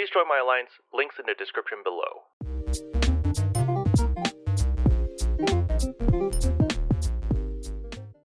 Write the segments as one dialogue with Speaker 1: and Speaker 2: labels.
Speaker 1: Please join my alliance, links in the description below.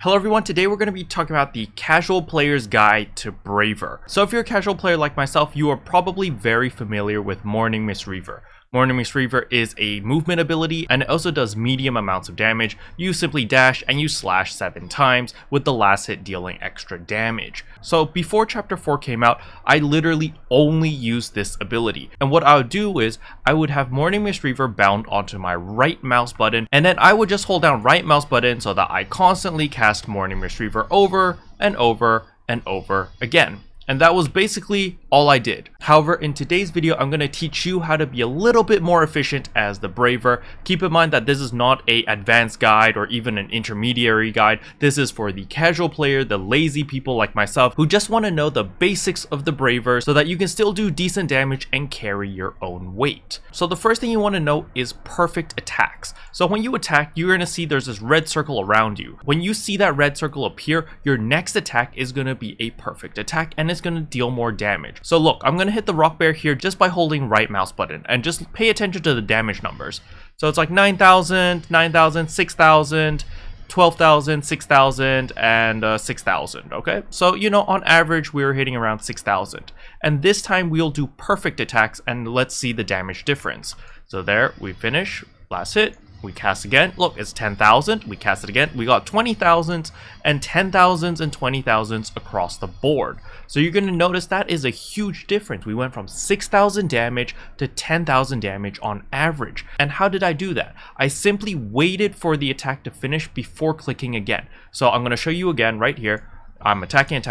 Speaker 1: Hello everyone, today we're going to be talking about the casual player's guide to Braver. So if you're a casual player like myself, you are probably very familiar with Morning Mist Reaver. Morning Mist Reaver is a movement ability and it also does medium amounts of damage. You simply dash and you slash 7 times with the last hit dealing extra damage. So before chapter 4 came out, I literally only used this ability. And what I would do is I would have Morning Mist Reaver bound onto my right mouse button, and then I would just hold down right mouse button so that I constantly cast Morning Mist Reaver over and over and over again. And that was basically all I did. However, in today's video, I'm going to teach you how to be a little bit more efficient as the Braver. Keep in mind that this is not an advanced guide or even an intermediary guide. This is for the casual player, the lazy people like myself who just want to know the basics of the Braver so that you can still do decent damage and carry your own weight. So the first thing you want to know is perfect attacks. So when you attack, you're going to see there's this red circle around you. When you see that red circle appear, your next attack is going to be a perfect attack and it's going to deal more damage. So look, I'm going to hit the rock bear here just by holding right mouse button and just pay attention to the damage numbers. So it's like 9,000, 9,000, 6,000, 12,000, 6,000, and 6,000, okay? So, you know, on average, we're hitting around 6,000. And this time we'll do perfect attacks and let's see the damage difference. So there, we finish, last hit. We cast again. Look, it's 10,000. We cast it again. We got 20,000s and 10,000s and 20,000s across the board. So you're going to notice that is a huge difference. We went from 6,000 damage to 10,000 damage on average. And how did I do that? I simply waited for the attack to finish before clicking again. So I'm going to show you again right here. I'm attacking,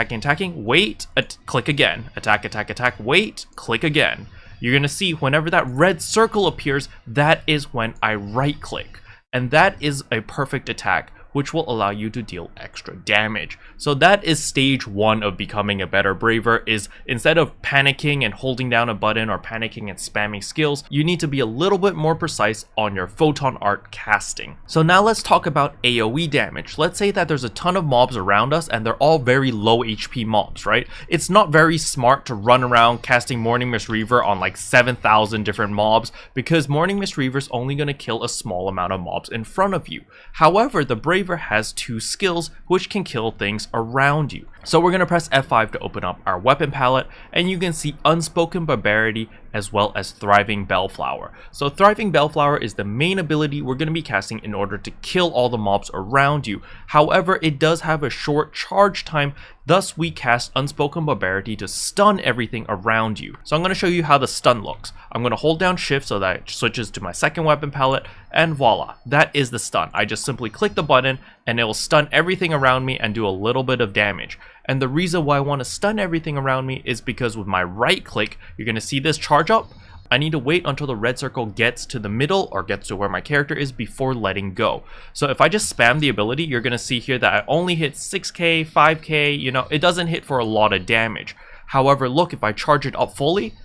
Speaker 1: wait, click again. Attack, wait, click again. You're going to see whenever that red circle appears, that is when I right click. And that is a perfect attack, which will allow you to deal extra damage. So that is stage 1 of becoming a better Braver, is instead of panicking and holding down a button or panicking and spamming skills, you need to be a little bit more precise on your photon art casting. So now let's talk about AoE damage. Let's say that there's a ton of mobs around us and they're all very low HP mobs, right? It's not very smart to run around casting Morning Mist Reaver on like 7,000 different mobs because Morning Mist Reaver is only going to kill a small amount of mobs in front of you. However, the Braver has 2 skills which can kill things around you. So we're going to press F5 to open up our weapon palette, and you can see Unspoken Barbarity as well as Thriving Bellflower. So Thriving Bellflower is the main ability we're going to be casting in order to kill all the mobs around you. However, it does have a short charge time, thus we cast Unspoken Barbarity to stun everything around you. So I'm going to show you how the stun looks. I'm going to hold down shift so that it switches to my second weapon palette, and voila, that is the stun. I just simply click the button and it will stun everything around me and do a little bit of damage. And the reason why I want to stun everything around me is because with my right click, you're going to see this charge up. I need to wait until the red circle gets to the middle or gets to where my character is before letting go. So if I just spam the ability, you're going to see here that I only hit 6k, 5k, you know, it doesn't hit for a lot of damage. However, look, if I charge it up fully,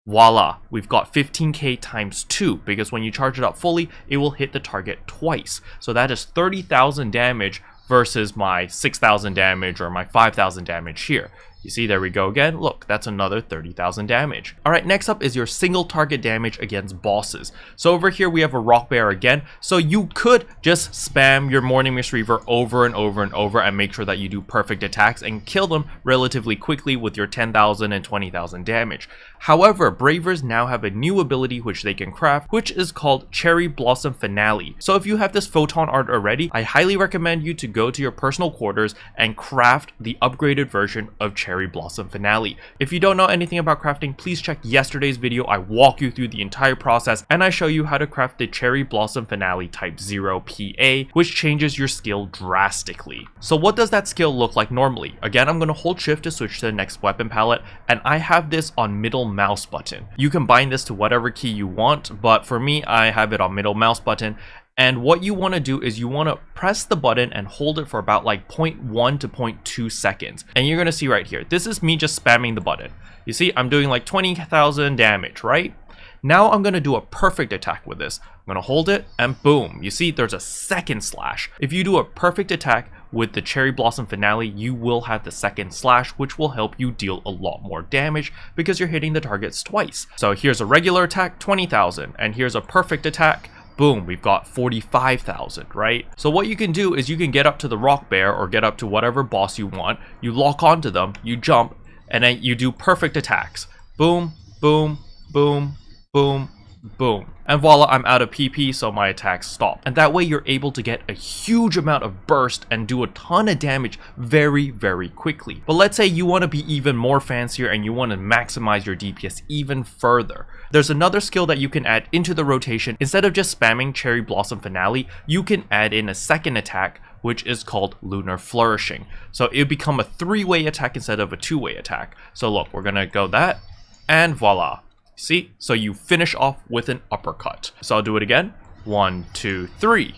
Speaker 1: voila, we've got 15k times 2, because when you charge it up fully, it will hit the target twice. So that is 30,000 damage versus my 6,000 damage or my 5,000 damage here. You see, there we go again. Look, that's another 30,000 damage. All right, next up is your single target damage against bosses. So over here, we have a rock bear again. So you could just spam your Morning Mist Reaver over and over and over and make sure that you do perfect attacks and kill them relatively quickly with your 10,000 and 20,000 damage. However, Bravers now have a new ability which they can craft, which is called Cherry Blossom Finale. So if you have this photon art already, I highly recommend you to go to your personal quarters and craft the upgraded version of Cherry Blossom Finale. If you don't know anything about crafting, please check yesterday's video. I walk you through the entire process and I show you how to craft the Cherry Blossom Finale Type 0 PA, which changes your skill drastically. So what does that skill look like normally? Again, I'm going to hold shift to switch to the next weapon palette, and I have this on middle mouse button. You can bind this to whatever key you want, but for me, I have it on middle mouse button. And what you want to do is you want to press the button and hold it for about like 0.1 to 0.2 seconds. And you're going to see right here, this is me just spamming the button. You see, I'm doing like 20,000 damage, right? Now I'm going to do a perfect attack with this. I'm going to hold it and boom. You see, there's a second slash. If you do a perfect attack with the Cherry Blossom Finale, you will have the second slash, which will help you deal a lot more damage because you're hitting the targets twice. So here's a regular attack, 20,000, and here's a perfect attack. Boom, we've got 45,000, right? So what you can do is you can get up to the rock bear or get up to whatever boss you want. You lock onto them, you jump, and then you do perfect attacks. Boom, boom, boom, boom, boom. And voila, I'm out of PP, so my attacks stop. And that way you're able to get a huge amount of burst and do a ton of damage very, very quickly. But let's say you want to be even more fancier and you want to maximize your DPS even further. There's another skill that you can add into the rotation. Instead of just spamming Cherry Blossom Finale, you can add in a second attack, which is called Lunar Flourishing. So it'll become a 3-way attack instead of a 2-way attack. So look, we're gonna go that, and voila. See? So you finish off with an uppercut. So I'll do it again. 1, 2, 3.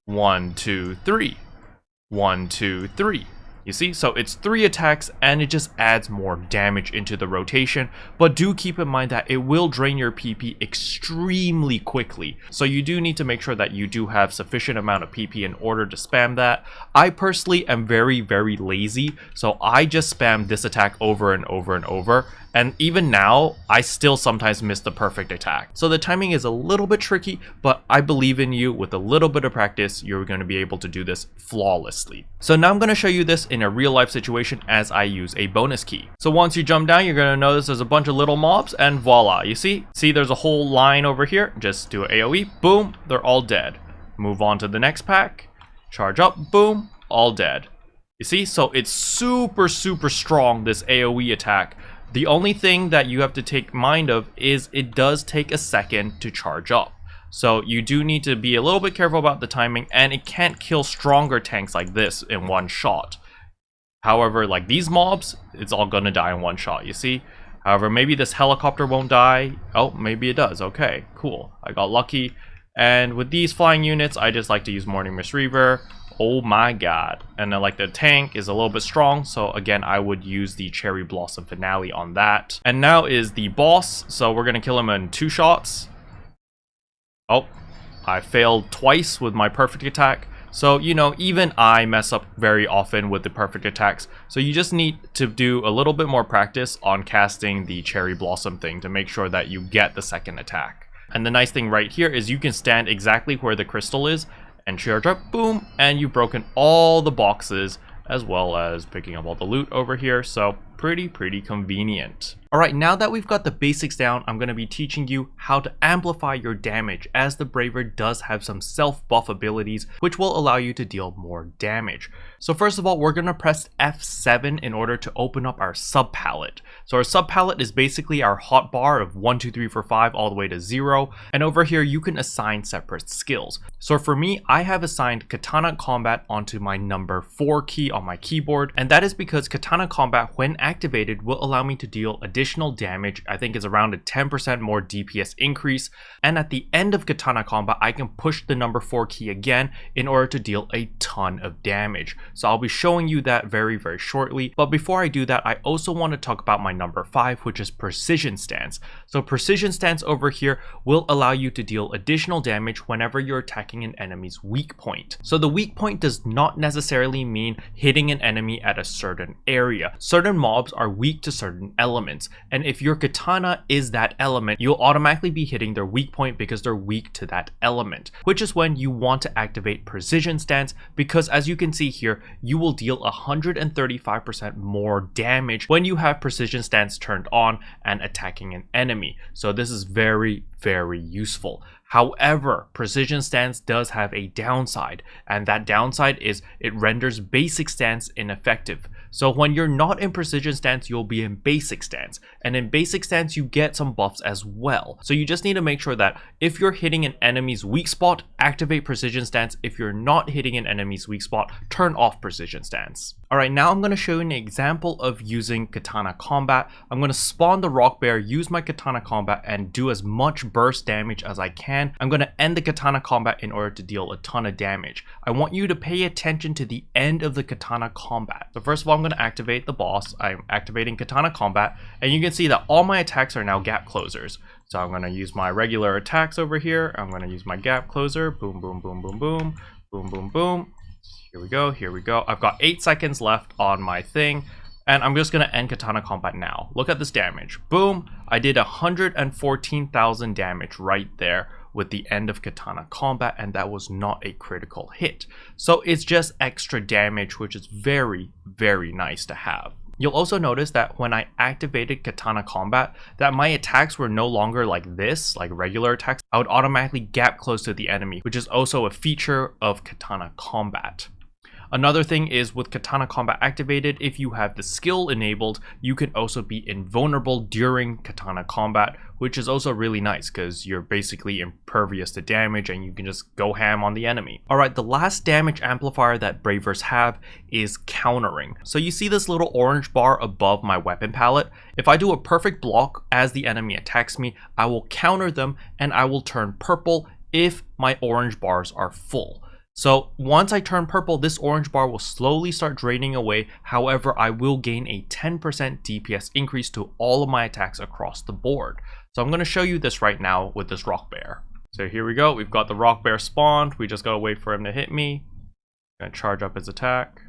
Speaker 1: 1, 2, 3. 1, 2, 3. You see? So it's 3 attacks and it just adds more damage into the rotation. But do keep in mind that it will drain your PP extremely quickly. So you do need to make sure that you do have sufficient amount of PP in order to spam that. I personally am very, very lazy. So I just spam this attack over and over and over. And even now, I still sometimes miss the perfect attack. So the timing is a little bit tricky, but I believe in you. With a little bit of practice, you're going to be able to do this flawlessly. So now I'm going to show you this in a real life situation as I use a bonus key. So once you jump down, you're going to notice there's a bunch of little mobs and voila, you see? See, there's a whole line over here. Just do an AoE, boom, they're all dead. Move on to the next pack, charge up, boom, all dead. You see? So it's super, super strong, this AoE attack. The only thing that you have to take mind of is it does take a second to charge up. So you do need to be a little bit careful about the timing, and it can't kill stronger tanks like this in one shot. However, like these mobs, it's all gonna die in one shot, you see? However, maybe this helicopter won't die. Oh, maybe it does. Okay, cool. I got lucky. And with these flying units, I just like to use Morning Mist Reaver. Oh my god. And then like the tank is a little bit strong, so again I would use the Cherry Blossom Finale on that. And now is the boss, so we're gonna kill him in 2 shots. Oh, I failed twice with my perfect attack. So, you know, even I mess up very often with the perfect attacks. So you just need to do a little bit more practice on casting the Cherry Blossom thing to make sure that you get the second attack. And the nice thing right here is you can stand exactly where the crystal is and charge up, boom, and you've broken all the boxes as well as picking up all the loot over here. So pretty convenient. Alright, now that we've got the basics down, I'm going to be teaching you how to amplify your damage, as the Braver does have some self-buff abilities which will allow you to deal more damage. So first of all, we're going to press F7 in order to open up our sub-palette. So our sub-palette is basically our hotbar of 1, 2, 3, 4, 5 all the way to 0, and over here you can assign separate skills. So for me, I have assigned Katana Combat onto my number 4 key on my keyboard, and that is because Katana Combat, when activated, will allow me to deal additional damage. I think it's around a 10% more DPS increase, and at the end of Katana Combat I can push the number 4 key again in order to deal a ton of damage. So I'll be showing you that very shortly, but before I do that, I also want to talk about my number 5, which is Precision Stance. So Precision Stance over here will allow you to deal additional damage whenever you're attacking an enemy's weak point. So the weak point does not necessarily mean hitting an enemy at a certain area. Certain mobs are weak to certain elements, and if your katana is that element, you'll automatically be hitting their weak point because they're weak to that element, which is when you want to activate Precision Stance, because as you can see here, you will deal 135% more damage when you have Precision Stance turned on and attacking an enemy. So this is very useful. However, Precision Stance does have a downside, and that downside is it renders Basic Stance ineffective. So when you're not in Precision Stance, you'll be in Basic Stance, and in Basic Stance you get some buffs as well. So you just need to make sure that if you're hitting an enemy's weak spot, activate Precision Stance. If you're not hitting an enemy's weak spot, turn off Precision Stance. Alright, now I'm going to show you an example of using Katana Combat. I'm going to spawn the Rock Bear, use my Katana Combat, and do as much burst damage as I can. I'm going to end the Katana Combat in order to deal a ton of damage. I want you to pay attention to the end of the Katana Combat. So first of all, I'm going to activate the boss. I'm activating Katana Combat, and you can see that all my attacks are now gap closers. So I'm going to use my regular attacks over here. I'm going to use my gap closer. Boom, boom, boom, boom, boom, boom, boom, boom. Here we go, here we go. I've got 8 seconds left on my thing, and I'm just gonna end Katana Combat now. Look at this damage. Boom! I did 114,000 damage right there with the end of Katana Combat, and that was not a critical hit. So it's just extra damage, which is very, very nice to have. You'll also notice that when I activated Katana Combat, that my attacks were no longer like this, like regular attacks. I would automatically gap close to the enemy, which is also a feature of Katana Combat. Another thing is with Katana Combat activated, if you have the skill enabled, you can also be invulnerable during Katana Combat, which is also really nice because you're basically impervious to damage and you can just go ham on the enemy. Alright, the last damage amplifier that Bravers have is countering. So you see this little orange bar above my weapon palette? If I do a perfect block as the enemy attacks me, I will counter them and I will turn purple if my orange bars are full. So once I turn purple, this orange bar will slowly start draining away. However, I will gain a 10% DPS increase to all of my attacks across the board. So I'm going to show you this right now with this rock bear. So here we go. We've got the rock bear spawned. We just got to wait for him to hit me. I'm going to charge up his attack.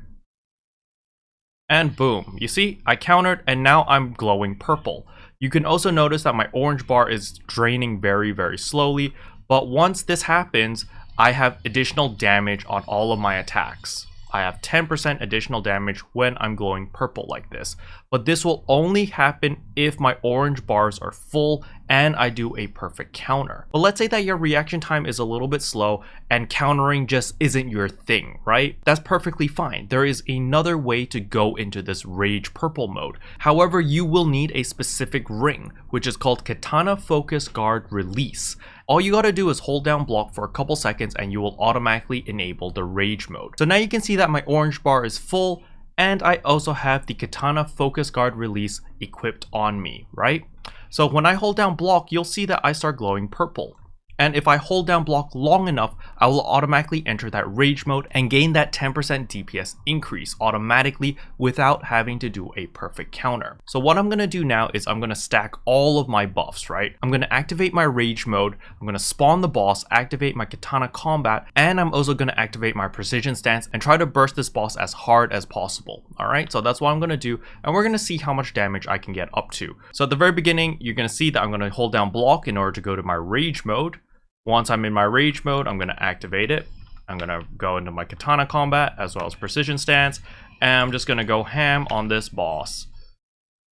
Speaker 1: And boom. You see, I countered and now I'm glowing purple. You can also notice that my orange bar is draining very, very slowly. But once this happens, I have additional damage on all of my attacks. I have 10% additional damage when I'm glowing purple like this. But this will only happen if my orange bars are full and I do a perfect counter. But let's say that your reaction time is a little bit slow and countering just isn't your thing, right? That's perfectly fine. There is another way to go into this rage purple mode. However, you will need a specific ring, which is called Katana Focus Guard Release. All you gotta do is hold down block for a couple seconds and you will automatically enable the rage mode. So now you can see that my orange bar is full and I also have the Katana Focus Guard Release equipped on me, right? So when I hold down block, you'll see that I start glowing purple. And if I hold down block long enough, I will automatically enter that rage mode and gain that 10% DPS increase automatically without having to do a perfect counter. So what I'm going to do now is I'm going to stack all of my buffs, right? I'm going to activate my rage mode, I'm going to spawn the boss, activate my Katana Combat, and I'm also going to activate my precision stance and try to burst this boss as hard as possible. Alright, so that's what I'm going to do, and we're going to see how much damage I can get up to. So at the very beginning, you're going to see that I'm going to hold down block in order to go to my rage mode. Once I'm in my rage mode, I'm going to activate it. I'm going to go into my Katana Combat as well as precision stance. And I'm just going to go ham on this boss.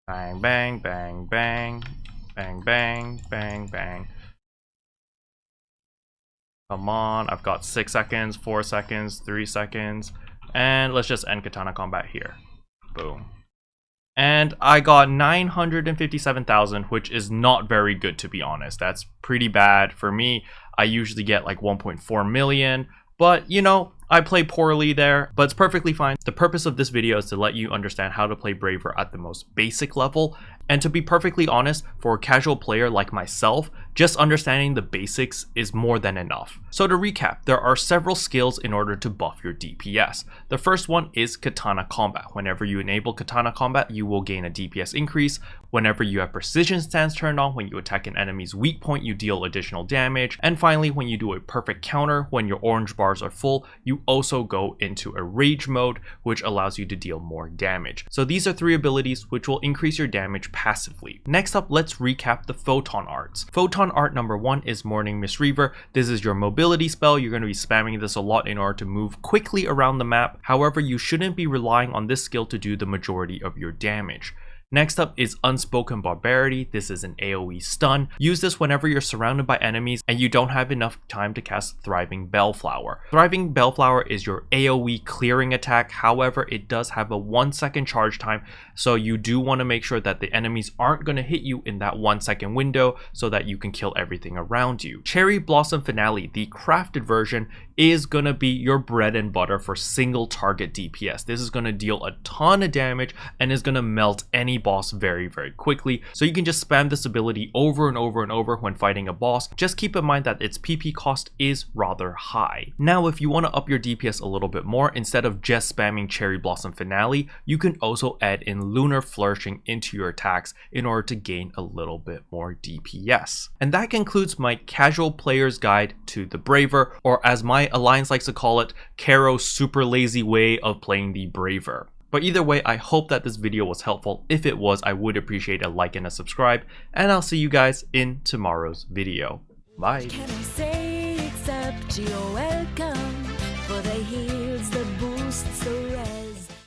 Speaker 1: Bang, bang, bang, bang. Bang, bang, bang, bang. Come on, I've got 6 seconds, 4 seconds, 3 seconds. And let's just end Katana Combat here. Boom. And I got 957,000, which is not very good, to be honest. That's pretty bad for me. I usually get like 1.4 million, but you know, I play poorly there, but it's perfectly fine. The purpose of this video is to let you understand how to play Braver at the most basic level. And to be perfectly honest, for a casual player like myself, just understanding the basics is more than enough. So to recap, there are several skills in order to buff your DPS. The first one is Katana Combat. Whenever you enable Katana Combat, you will gain a DPS increase. Whenever you have Precision Stance turned on, when you attack an enemy's weak point, you deal additional damage. And finally, when you do a perfect counter, when your orange bars are full, you also go into a rage mode, which allows you to deal more damage. So these are 3 abilities which will increase your damage passively. Next up, let's recap the Photon Arts. Photon Art number 1 is Morning Mist Reaver. This is your mobility spell. You're going to be spamming this a lot in order to move quickly around the map. However, you shouldn't be relying on this skill to do the majority of your damage. Next up is Unspoken Barbarity. This is an AoE stun. Use this whenever you're surrounded by enemies and you don't have enough time to cast Thriving Bellflower. Thriving Bellflower is your AoE clearing attack. However, it does have a 1-second charge time, so you do want to make sure that the enemies aren't going to hit you in that 1-second window so that you can kill everything around you. Cherry Blossom Finale, the crafted version, is going to be your bread and butter for single target DPS. This is going to deal a ton of damage and is going to melt any boss very quickly. So you can just spam this ability over and over and over when fighting a boss. Just keep in mind that its PP cost is rather high. Now if you want to up your DPS a little bit more, instead of just spamming Cherry Blossom Finale, you can also add in Lunar Flourishing into your attacks in order to gain a little bit more DPS. And that concludes my casual player's guide to the Braver, or as my alliance likes to call it, Kero's super lazy way of playing the Braver. But either way, I hope that this video was helpful. If it was, I would appreciate a like and a subscribe, and I'll see you guys in tomorrow's video. Bye.
Speaker 2: Can I say except you're welcome for the